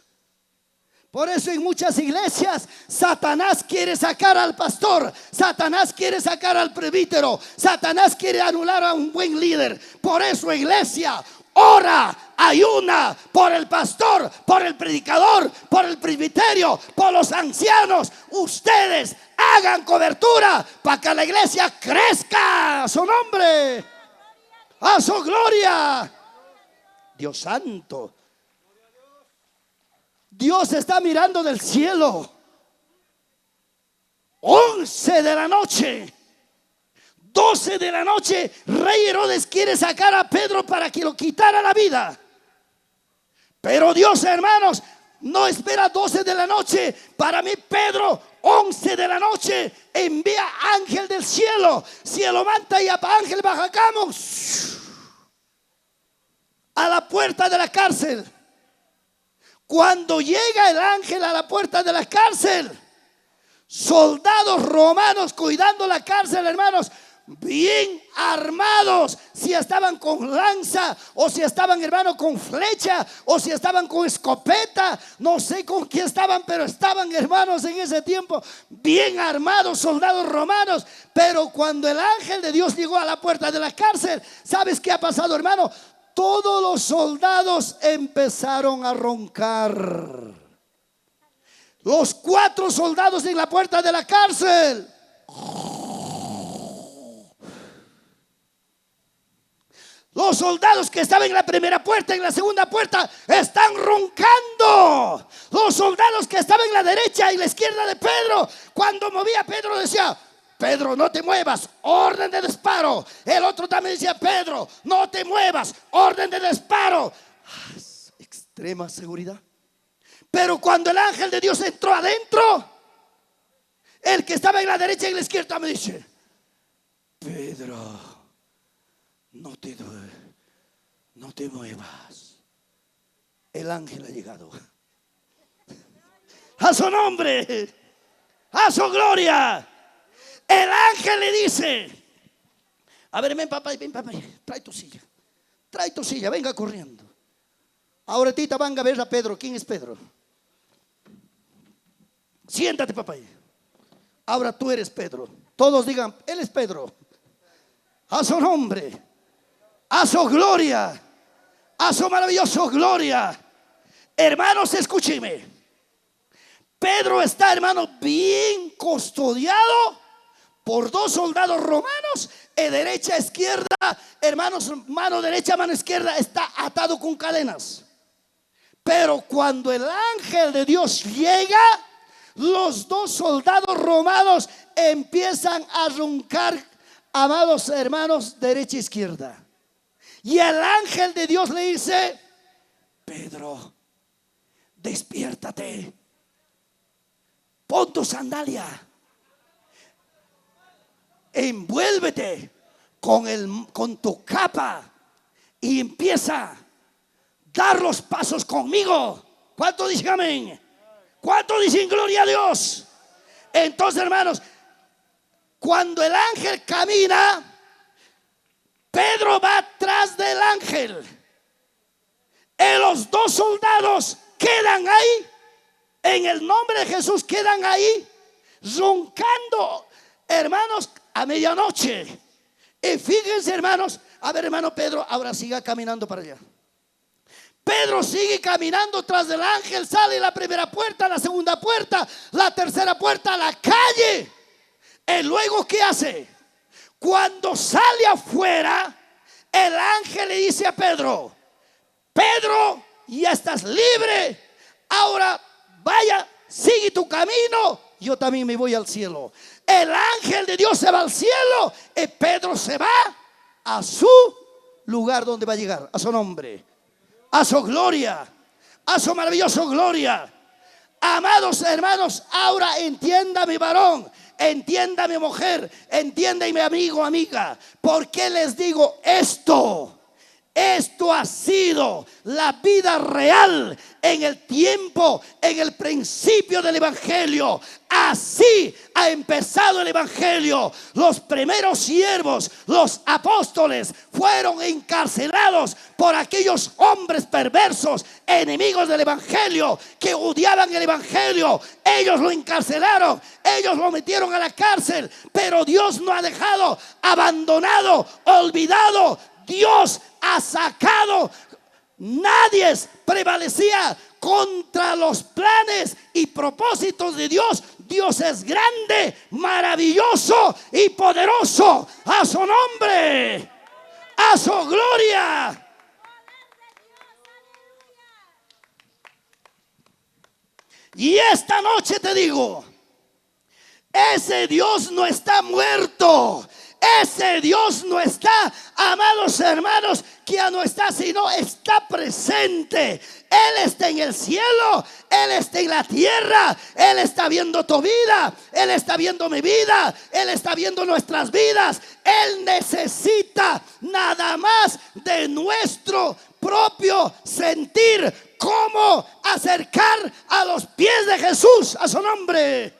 Por eso en muchas iglesias Satanás quiere sacar al pastor, Satanás quiere sacar al presbítero, Satanás quiere anular a un buen líder. Por eso, iglesia, ora, ayuna por el pastor, por el predicador, por el presbiterio, por los ancianos. Ustedes hagan cobertura para que la iglesia crezca a su nombre, a su gloria. Dios santo, Dios está mirando del cielo. 11 de la noche, 12 de la noche, Rey Herodes quiere sacar a Pedro para que lo quitara la vida. Pero Dios, hermanos, no espera 12 de la noche. Para mí, Pedro, 11 de la noche, envía ángel del cielo. Cielo manta y ángel bajacamos a la puerta de la cárcel. Cuando llega el ángel a la puerta de la cárcel, soldados romanos cuidando la cárcel, hermanos, bien armados, si estaban con lanza, o si estaban, hermano, con flecha, o si estaban con escopeta, no sé con qué estaban, pero estaban, hermanos, en ese tiempo bien armados, soldados romanos. Pero cuando el ángel de Dios llegó a la puerta de la cárcel, ¿sabes qué ha pasado, hermano? Todos los soldados empezaron a roncar. Los 4 soldados en la puerta de la cárcel. Los soldados que estaban en la primera puerta, en la segunda puerta, están roncando. Los soldados que estaban en la derecha y la izquierda de Pedro, cuando movía a Pedro, decía: Pedro, no te muevas, orden de disparo. El otro también decía: Pedro, no te muevas, orden de disparo. Extrema seguridad. Pero cuando el ángel de Dios entró adentro, el que estaba en la derecha y en la izquierda me dice: Pedro, no te muevas. El ángel ha llegado. A su nombre, a su gloria. El ángel le dice: a ver, ven papá, trae tu silla, venga corriendo. Ahorita van a ver a Pedro. ¿Quién es Pedro? Siéntate, papá. Ahora tú eres Pedro. Todos digan: él es Pedro. A su nombre, a su gloria, a su maravillosa gloria. Hermanos, escúcheme. Pedro está, hermano, bien custodiado por 2 soldados romanos, derecha, izquierda, hermanos, mano derecha, mano izquierda, está atado con cadenas. Pero cuando el ángel de Dios llega, los 2 soldados romanos empiezan a roncar, amados hermanos, derecha e izquierda. Y el ángel de Dios le dice: Pedro, despiértate, pon tu sandalia, envuélvete con tu capa y empieza a dar los pasos conmigo. ¿Cuánto dicen amén? ¿Cuánto dicen gloria a Dios? Entonces, hermanos, cuando el ángel camina, Pedro va atrás del ángel. Y los 2 soldados quedan ahí, en el nombre de Jesús, quedan ahí roncando, hermanos, a medianoche. Y fíjense, hermanos, a ver, hermano Pedro, ahora siga caminando para allá. Pedro sigue caminando tras del ángel, sale la primera puerta, la segunda puerta, la tercera puerta, a la calle. Y luego, ¿qué hace? Cuando sale afuera, el ángel le dice a Pedro: Pedro, ya estás libre, ahora vaya, sigue tu camino, yo también me voy al cielo. El ángel de Dios se va al cielo y Pedro se va a su lugar donde va a llegar. A su nombre, a su gloria, a su maravillosa gloria. Amados hermanos, ahora entienda mi varón, entienda mi mujer, entienda mi amigo, amiga. ¿Por qué les digo esto? Esto ha sido la vida real en el tiempo, en el principio del evangelio. Así ha empezado el evangelio. Los primeros siervos, los apóstoles, fueron encarcelados por aquellos hombres perversos, enemigos del evangelio, que odiaban el evangelio. Ellos lo encarcelaron, ellos lo metieron a la cárcel, pero Dios no ha dejado abandonado, olvidado. Dios ha sacado. Nadie prevalecía contra los planes y propósitos de Dios. Dios es grande, maravilloso y poderoso. A su nombre, a su gloria. Y esta noche te digo, ese Dios no está muerto. Ese Dios no está, amados hermanos, que ya no está, sino está presente. Él está en el cielo, Él está en la tierra. Él está viendo tu vida, Él está viendo mi vida, Él está viendo nuestras vidas. Él necesita nada más de nuestro propio sentir, cómo acercar a los pies de Jesús, a su nombre,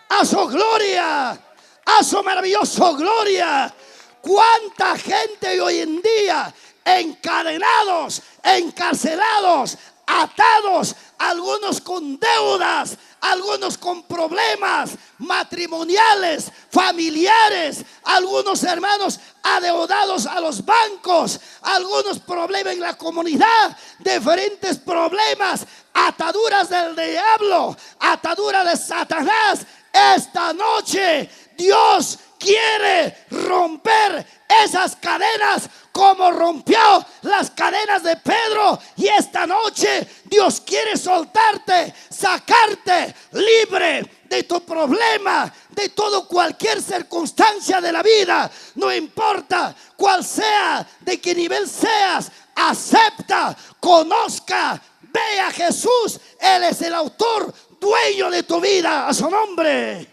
a su gloria, a su maravillosa gloria. Cuánta gente hoy en día encadenados, encarcelados, atados, algunos con deudas, algunos con problemas matrimoniales, familiares, algunos hermanos adeudados a los bancos, algunos problemas en la comunidad, diferentes problemas, ataduras del diablo, ataduras de Satanás. Esta noche Dios quiere romper esas cadenas como rompió las cadenas de Pedro. Y esta noche Dios quiere soltarte, sacarte libre de tu problema, de todo cualquier circunstancia de la vida. No importa cuál sea, de qué nivel seas, acepta, conozca, ve a Jesús. Él es el autor, dueño de tu vida. A su nombre,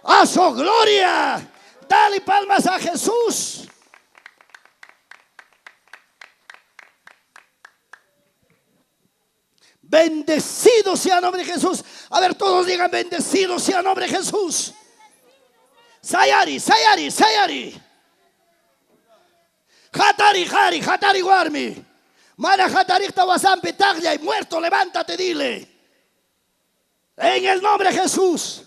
a su gloria. Dale palmas a Jesús. Bendecido sea el nombre de Jesús. A ver, todos digan: bendecido sea el nombre de Jesús. Sayari, sayari, sayari. Hatari, hari, hatari, guarmi. Mara hatari, tawasam, petaglia. Y muerto, levántate, dile: en el nombre de Jesús.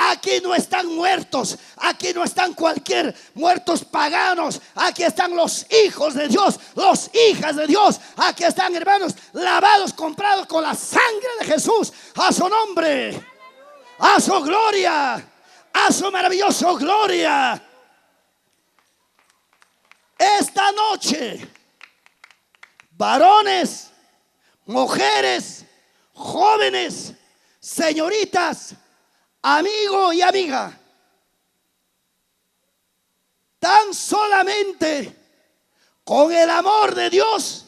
Aquí no están muertos, aquí no están cualquier muertos paganos. Aquí están los hijos de Dios, las hijas de Dios. Aquí están, hermanos, lavados, comprados con la sangre de Jesús. A su nombre, a su gloria, a su maravillosa gloria. Esta noche, varones, mujeres, jóvenes, señoritas, amigo y amiga, tan solamente con el amor de Dios,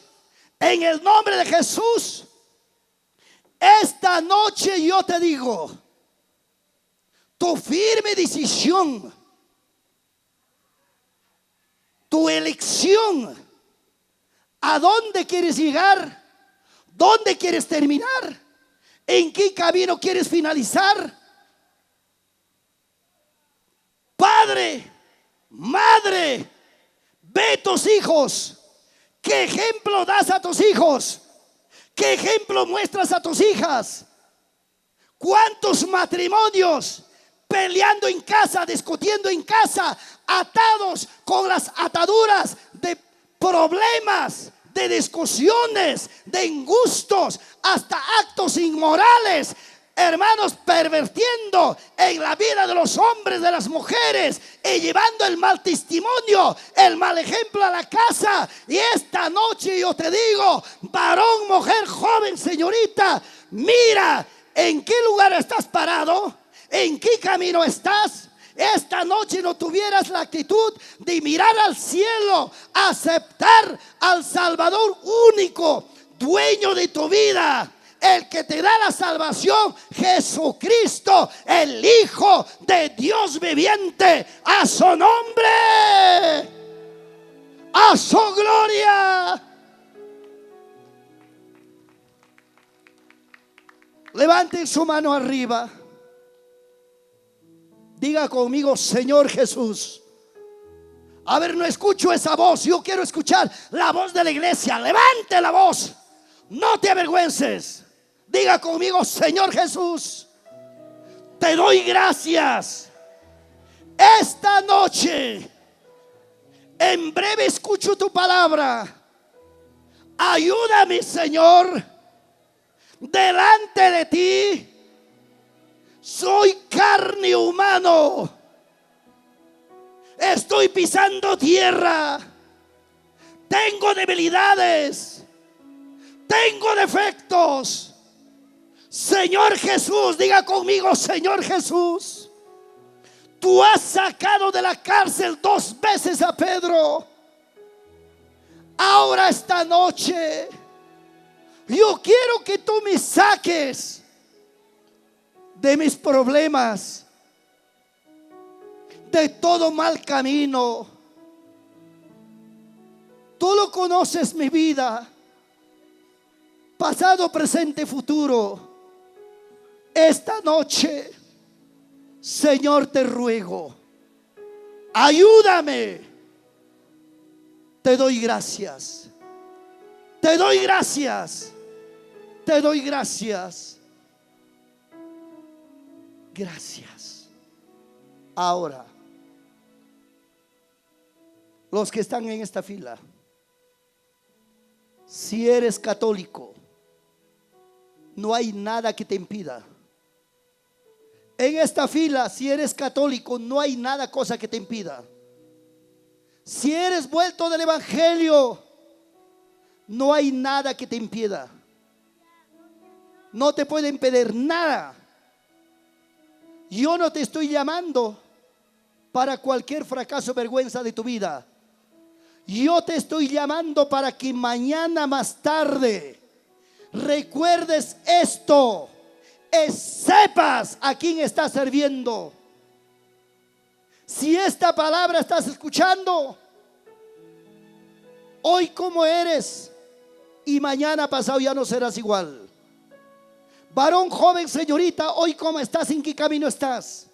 en el nombre de Jesús, esta noche yo te digo, tu firme decisión, tu elección, ¿a dónde quieres llegar? ¿Dónde quieres terminar? ¿En qué camino quieres finalizar? Padre, madre, ve tus hijos. ¿Qué ejemplo das a tus hijos? ¿Qué ejemplo muestras a tus hijas? ¿Cuántos matrimonios peleando en casa, discutiendo en casa, atados con las ataduras de problemas, de discusiones, de ingustos, hasta actos inmorales? Hermanos, pervirtiendo en la vida de los hombres, de las mujeres, y llevando el mal testimonio, el mal ejemplo a la casa. Y esta noche yo te digo, varón, mujer, joven, señorita, mira en qué lugar estás parado, en qué camino estás, esta noche no tuvieras la actitud de mirar al cielo, aceptar al Salvador único, dueño de tu vida, el que te da la salvación, Jesucristo, el Hijo de Dios viviente, a su nombre, a su gloria. Levanten su mano arriba. Diga conmigo: Señor Jesús. A ver, no escucho esa voz. Yo quiero escuchar la voz de la iglesia. Levante la voz. No te avergüences. Diga conmigo: Señor Jesús, te doy gracias. Esta noche, en breve escucho tu palabra. Ayúdame, Señor. Delante de ti soy carne humano. Estoy pisando tierra. Tengo debilidades. Tengo defectos. Señor Jesús, diga conmigo: Señor Jesús, tú has sacado de la cárcel 2 veces a Pedro. Ahora esta noche yo quiero que tú me saques de mis problemas, de todo mal camino. Tú lo conoces, mi vida, pasado, presente, futuro. Esta noche, Señor, te ruego, ayúdame. Te doy gracias. Te doy gracias. Te doy gracias. Gracias. Ahora, los que están en esta fila, si eres católico, no hay nada que te impida. En esta fila, si eres católico, no hay nada, cosa que te impida. Si eres vuelto del evangelio, no hay nada que te impida. No te puede impedir nada. Yo no te estoy llamando para cualquier fracaso o vergüenza de tu vida. Yo te estoy llamando para que mañana más tarde recuerdes esto, sepas a quién estás sirviendo. Si esta palabra estás escuchando, hoy como eres y mañana pasado ya no serás igual. Varón, joven, señorita, hoy como estás, en qué camino estás.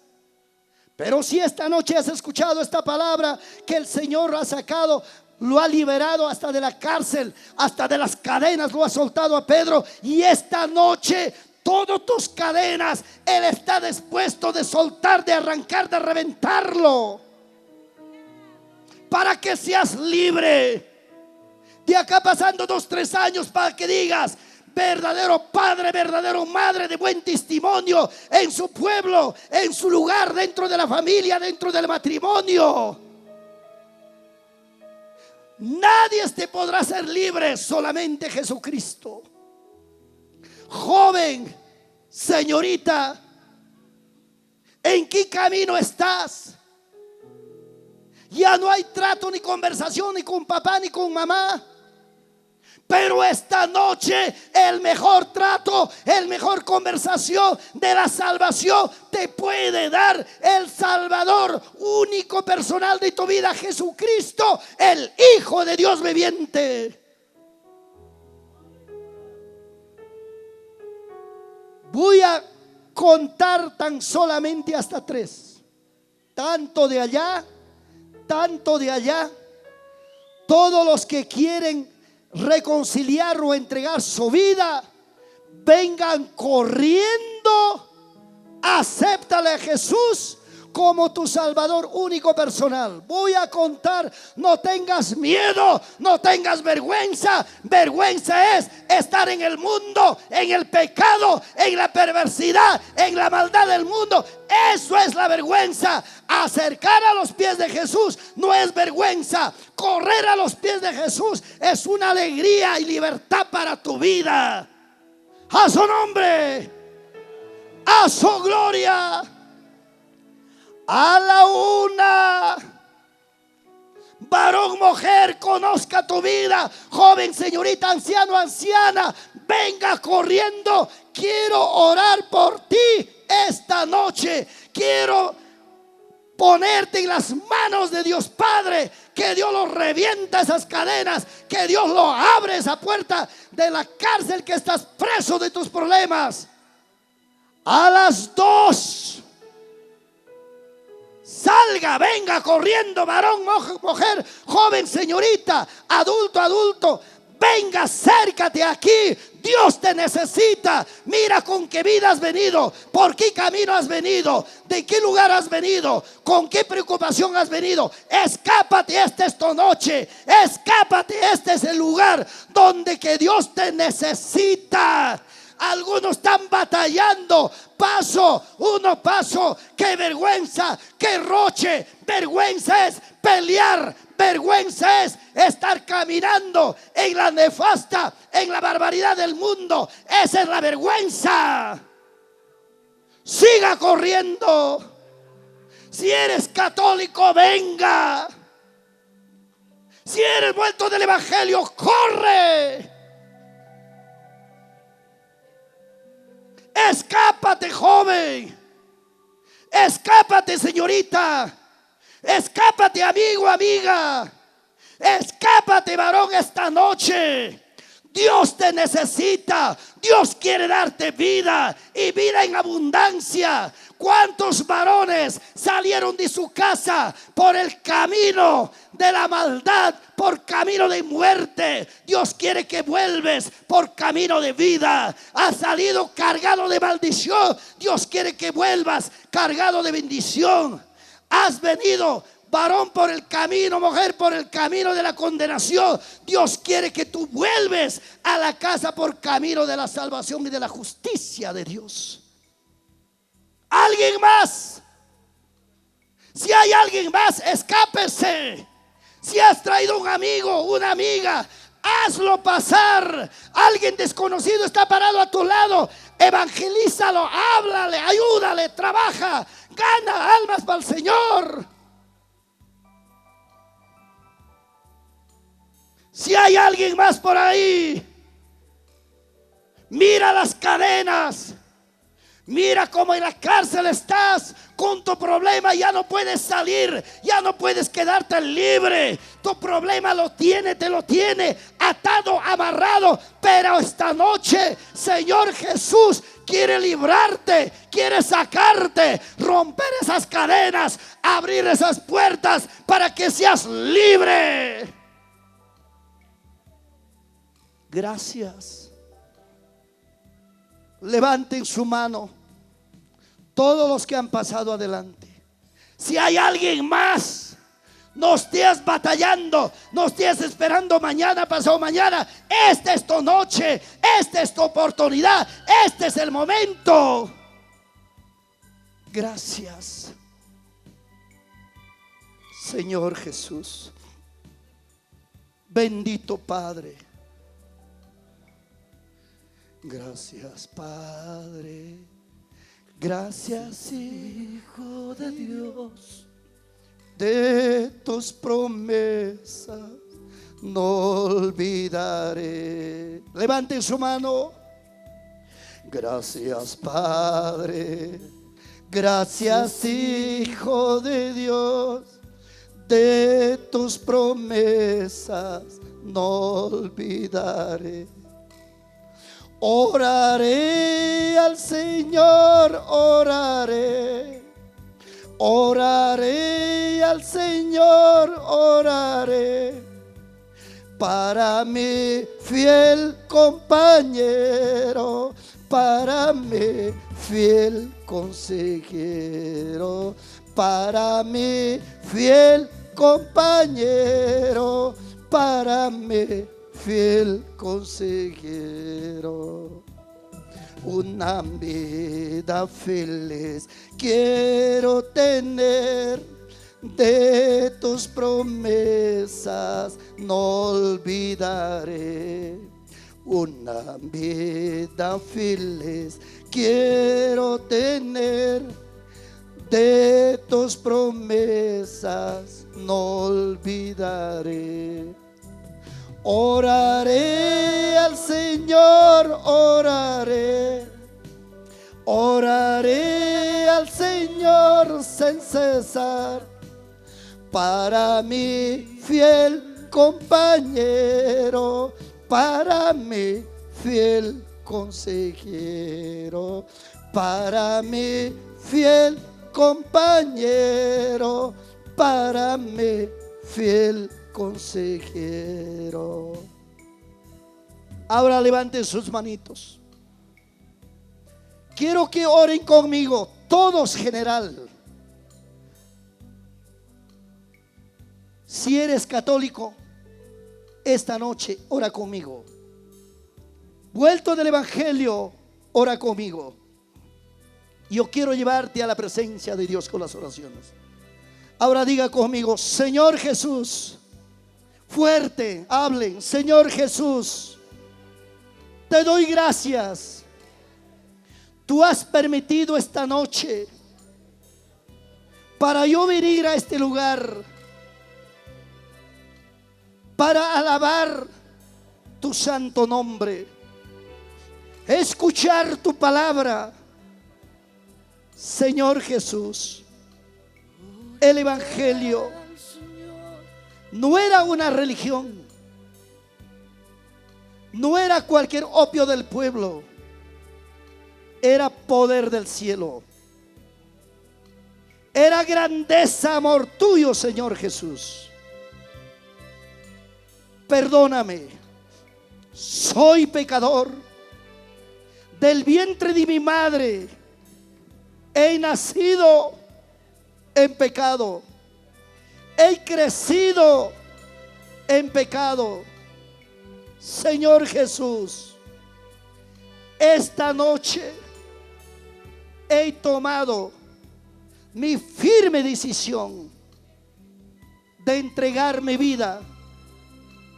Pero si esta noche has escuchado esta palabra que el Señor lo ha sacado, lo ha liberado hasta de la cárcel, hasta de las cadenas, lo ha soltado a Pedro, y esta noche todas tus cadenas Él está dispuesto de soltar, de arrancar, de reventarlo, para que seas libre. De acá pasando 2-3 años, para que digas: verdadero padre, verdadero madre de buen testimonio en su pueblo, en su lugar, dentro de la familia, dentro del matrimonio. Nadie te podrá ser libre, solamente Jesucristo. Joven, señorita, ¿en qué camino estás? Ya no hay trato ni conversación ni con papá ni con mamá. Pero esta noche el mejor trato, el mejor conversación de la salvación te puede dar el Salvador único, personal de tu vida, Jesucristo, el Hijo de Dios viviente. Voy a contar tan solamente hasta 3. Tanto de allá, tanto de allá. Todos los que quieren reconciliar o entregar su vida, vengan corriendo, acéptale a Jesús como tu Salvador único, personal. Voy a contar, no tengas miedo, no tengas vergüenza. Vergüenza es estar en el mundo, en el pecado, en la perversidad, en la maldad del mundo. Eso es la vergüenza. Acercar a los pies de Jesús no es vergüenza. Correr a los pies de Jesús es una alegría y libertad para tu vida. A su nombre, a su gloria. A la una, varón, mujer, conozca tu vida. Joven, señorita, anciano, anciana, venga corriendo. Quiero orar por ti esta noche. Quiero ponerte en las manos de Dios Padre. Que Dios lo revienta esas cadenas. Que Dios lo abre esa puerta de la cárcel que estás preso de tus problemas. A las 2, salga, venga corriendo, varón, mujer, joven, señorita, adulto, venga, acércate aquí. Dios te necesita. Mira con qué vida has venido, por qué camino has venido, de qué lugar has venido, con qué preocupación has venido. Escápate, esta es tu noche. Escápate, este es el lugar donde que Dios te necesita. Algunos están batallando, paso. Qué vergüenza, qué roche. Vergüenza es pelear, vergüenza es estar caminando en la nefasta, en la barbaridad del mundo. Esa es la vergüenza. Siga corriendo. Si eres católico, venga. Si eres vuelto del evangelio, corre. Escápate, joven. Escápate, señorita. Escápate, amigo, amiga. Escápate, varón, esta noche. Dios te necesita. Dios quiere darte vida y vida en abundancia. ¿Cuántos varones salieron de su casa por el camino de la maldad, por camino de muerte? Dios quiere que vuelves por camino de vida. Has salido cargado de maldición. Dios quiere que vuelvas cargado de bendición. Has venido, varón, por el camino, mujer, por el camino de la condenación. Dios quiere que tú vuelves a la casa por camino de la salvación y de la justicia de Dios. ¿Alguien más? Si hay alguien más, escápese. Si has traído un amigo, una amiga, hazlo pasar. Alguien desconocido está parado a tu lado. Evangelízalo, háblale, ayúdale, trabaja, gana almas para el Señor. Si hay alguien más por ahí, mira las cadenas. Mira cómo en la cárcel estás con tu problema. Ya no puedes salir, ya no puedes quedarte libre. Tu problema te lo tiene atado, amarrado. Pero esta noche, Señor Jesús quiere librarte, quiere sacarte, romper esas cadenas, abrir esas puertas para que seas libre. Gracias. Levanten su mano todos los que han pasado adelante. Si hay alguien más, no estés batallando, no estés esperando mañana, pasado mañana. Esta es tu noche, esta es tu oportunidad, este es el momento. Gracias, Señor Jesús. Bendito Padre. Gracias, Padre. Gracias, Hijo de Dios. De tus promesas no olvidaré. Levanten su mano. Gracias, Padre. Gracias, Hijo de Dios. De tus promesas no olvidaré. Oraré al Señor, oraré. Oraré al Señor, oraré. Para mi fiel compañero, para mi fiel consejero, para mi fiel compañero, para mi fiel consejero. Una vida feliz quiero tener, de tus promesas no olvidaré. Una vida feliz quiero tener, de tus promesas no olvidaré. Oraré al Señor, oraré. Oraré al Señor sin cesar, para mi fiel compañero, para mi fiel consejero, para mi fiel compañero, para mi fiel consejero. Ahora levanten sus manitos. Quiero que oren conmigo, todos general. Si eres católico, esta noche ora conmigo. Vuelto del Evangelio, ora conmigo. Yo quiero llevarte a la presencia de Dios con las oraciones. Ahora diga conmigo: Señor Jesús. Fuerte, hablen. Señor Jesús, te doy gracias. Tú has permitido esta noche para yo venir a este lugar, para alabar tu santo nombre, escuchar tu palabra. Señor Jesús, el Evangelio no era una religión, no era cualquier opio del pueblo, era poder del cielo, era grandeza, amor tuyo, Señor Jesús. Perdóname, soy pecador. Del vientre de mi madre he nacido en pecado, he crecido en pecado. Señor Jesús, esta noche he tomado mi firme decisión de entregar mi vida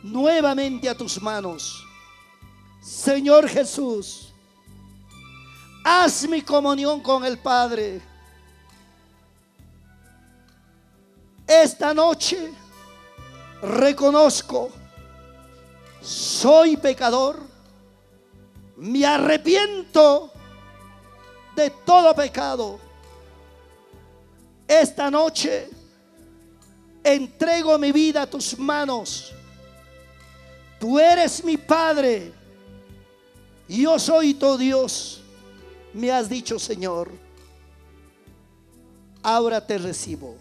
nuevamente a tus manos. Señor Jesús, haz mi comunión con el Padre. Esta noche reconozco, soy pecador, me arrepiento de todo pecado. Esta noche entrego mi vida a tus manos. Tú eres mi Padre, yo soy tu Dios. Me has dicho, Señor, ahora te recibo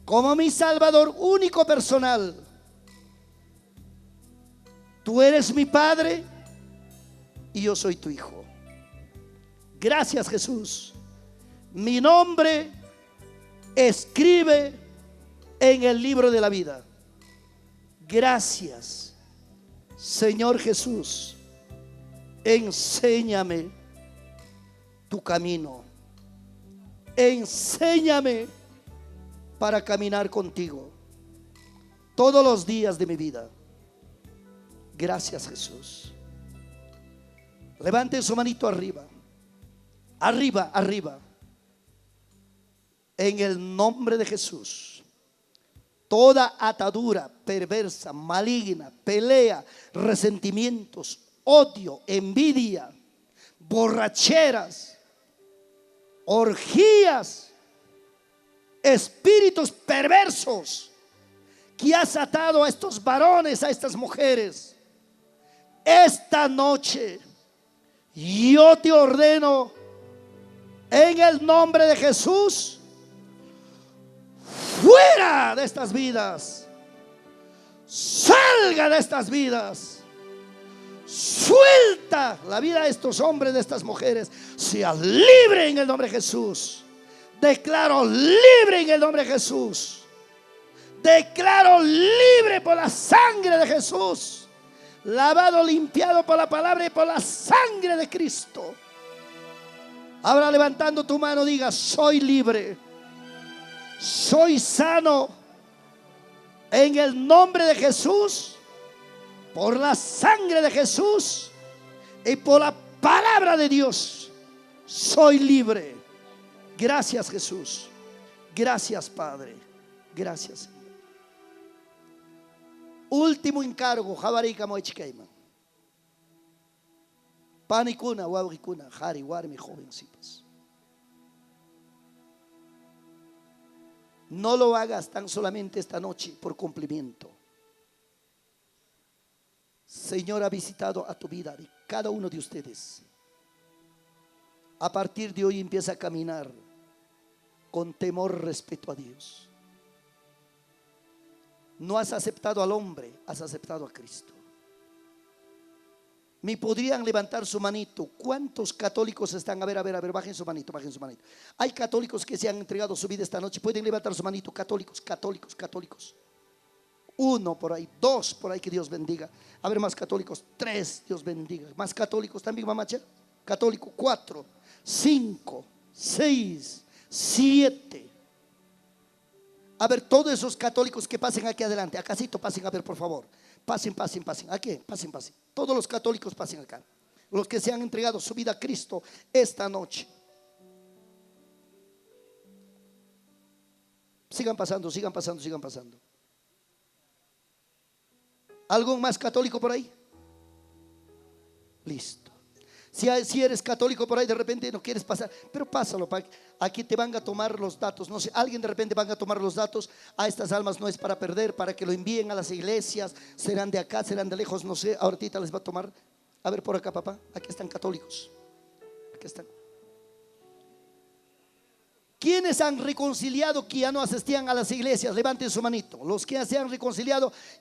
como mi Salvador único personal. Tú eres mi Padre y yo soy tu Hijo. Gracias, Jesús. Mi nombre escribe en el libro de la vida. Gracias, Señor Jesús. Enséñame tu camino. Enséñame para caminar contigo todos los días de mi vida. Gracias, Jesús. Levanten su manito arriba. Arriba, arriba. En el nombre de Jesús, toda atadura perversa, maligna, pelea, resentimientos, odio, envidia, borracheras, orgías, espíritus perversos que has atado a estos varones, a estas mujeres, esta noche yo te ordeno en el nombre de Jesús: fuera de estas vidas, salga de estas vidas, suelta la vida de estos hombres, de estas mujeres, sea libre en el nombre de Jesús. Declaro libre en el nombre de Jesús. Declaro libre por la sangre de Jesús, lavado, limpiado por la palabra y por la sangre de Cristo. Ahora, levantando tu mano, diga: soy libre, soy sano en el nombre de Jesús, por la sangre de Jesús y por la palabra de Dios. Soy libre. Gracias, Jesús. Gracias, Padre. Gracias, Señor. Último encargo. Jabarika moechkeima. Panicuna, wawikuna, jari, warmi, jovencitas. No lo hagas tan solamente esta noche por cumplimiento. Señor ha visitado a tu vida de cada uno de ustedes. A partir de hoy empieza a caminar con temor, respeto a Dios. No has aceptado al hombre, has aceptado a Cristo. Me podrían levantar su manito. ¿Cuántos católicos están? A ver, bajen su manito, bajen su manito. Hay católicos que se han entregado su vida esta noche. Pueden levantar su manito. Católicos, católicos, católicos. 1 por ahí, 2 por ahí, que Dios bendiga. A ver, más católicos, 3, Dios bendiga. Más católicos también, mamacha. Católico, 4, 5, 6, 7. A ver, todos esos católicos que pasen aquí adelante. Acasito pasen, a ver, por favor. Pasen. Aquí, pasen. Todos los católicos pasen acá. Los que se han entregado su vida a Cristo esta noche. Sigan pasando. ¿Algún más católico por ahí? Listo. Si eres católico por ahí, de repente no quieres pasar, pero pásalo. Aquí te van a tomar los datos. No sé, alguien de repente van a tomar los datos. A estas almas no es para perder, para que lo envíen a las iglesias. Serán de acá, serán de lejos, no sé. Ahorita les va a tomar. A ver, por acá, papá. Aquí están católicos. Aquí están. ¿Quiénes han reconciliado que ya no asistían a las iglesias? Levanten su manito. Los que se han reconciliado